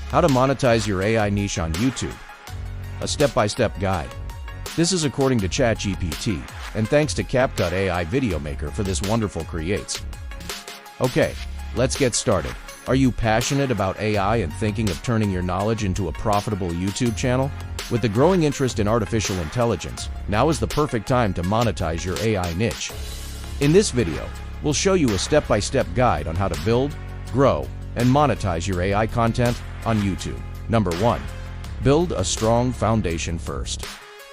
How to monetize your AI niche on YouTube. A step-by-step guide. This is according to ChatGPT, and thanks to CapCut AI Video Maker for this wonderful creates. Okay, let's get started. Are you passionate about AI and thinking of turning your knowledge into a profitable YouTube channel? With the growing interest in artificial intelligence, now is the perfect time to monetize your AI niche. In this video, we'll show you a step-by-step guide on how to build, grow, and monetize your AI content on YouTube. Number 1. Build a strong foundation first.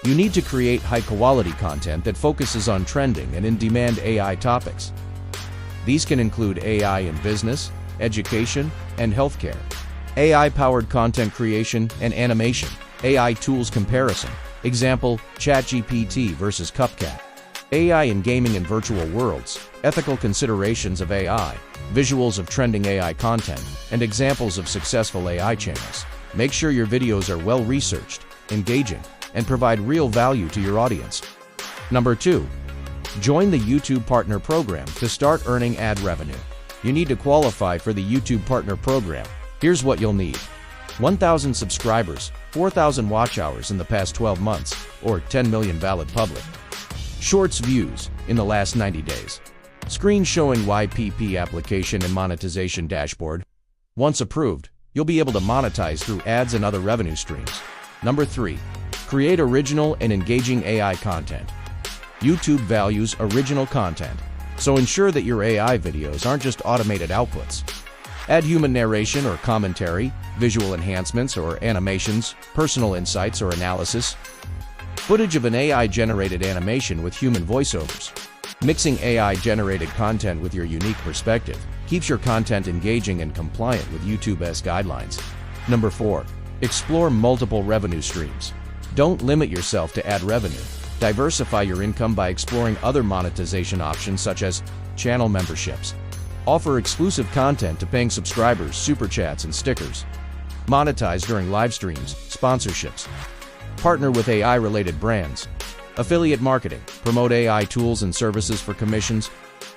You need to create high-quality content that focuses on trending and in-demand AI topics. These can include AI in business, education, and healthcare, AI-powered content creation and animation, AI tools comparison, example, ChatGPT versus CapCut, AI in gaming and virtual worlds, ethical considerations of AI, visuals of trending AI content, and examples of successful AI channels. Make sure your videos are well-researched, engaging, and provide real value to your audience. Number 2. Join the YouTube Partner Program to start earning ad revenue. You need to qualify for the YouTube Partner Program. Here's what you'll need: 1,000 subscribers, 4,000 watch hours in the past 12 months, or 10 million valid public Shorts views in the last 90 days. Screen showing YPP application and monetization dashboard. Once approved, you'll be able to monetize through ads and other revenue streams. Number 3. Create original and engaging AI content. YouTube values original content, so ensure that your AI videos aren't just automated outputs. Add human narration or commentary, visual enhancements or animations, personal insights or analysis, footage of an AI-generated animation with human voiceovers. Mixing AI-generated content with your unique perspective keeps your content engaging and compliant with YouTube's guidelines. Number 4. Explore multiple revenue streams. Don't limit yourself to ad revenue. Diversify your income by exploring other monetization options such as channel memberships. Offer exclusive content to paying subscribers, super chats, and stickers. Monetize during live streams, sponsorships. Partner with AI-related brands. Affiliate marketing. Promote AI tools and services for commissions.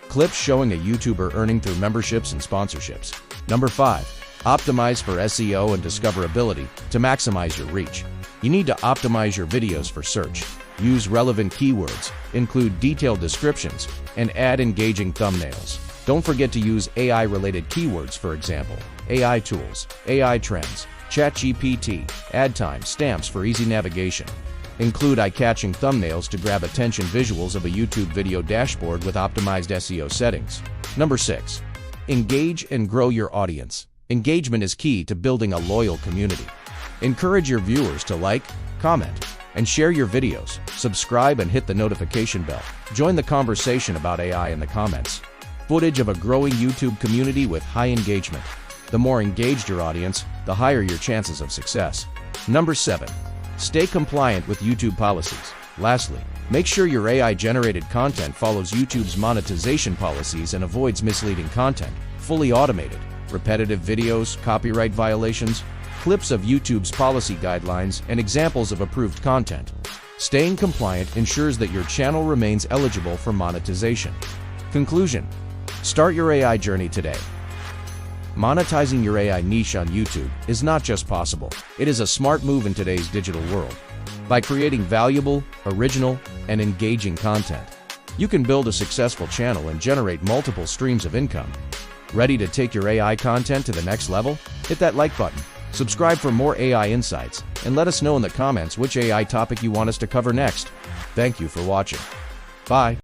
Clips showing a YouTuber earning through memberships and sponsorships. Number 5. Optimize for SEO and discoverability to maximize your reach. You need to optimize your videos for search. Use relevant keywords, include detailed descriptions, and add engaging thumbnails. Don't forget to use AI-related keywords, for example, AI tools, AI trends, ChatGPT, ad time stamps for easy navigation. Include eye-catching thumbnails to grab attention visuals of a YouTube video dashboard with optimized SEO settings. Number 6. Engage and grow your audience. Engagement is key to building a loyal community. Encourage your viewers to like, comment, and share your videos. Subscribe and hit the notification bell. Join the conversation about AI in the comments. Footage of a growing YouTube community with high engagement. The more engaged your audience, the higher your chances of success. Number 7. Stay compliant with YouTube policies. Lastly, make sure your AI-generated content follows YouTube's monetization policies and avoids misleading content, fully automated, repetitive videos, copyright violations, clips of YouTube's policy guidelines, and examples of approved content. Staying compliant ensures that your channel remains eligible for monetization. Conclusion: start your AI journey today. Monetizing your AI niche on YouTube is not just possible, it is a smart move in today's digital world. By creating valuable, original, and engaging content, you can build a successful channel and generate multiple streams of income. Ready to take your AI content to the next level? Hit that like button, subscribe for more AI insights, and let us know in the comments which AI topic you want us to cover next. Thank you for watching. Bye.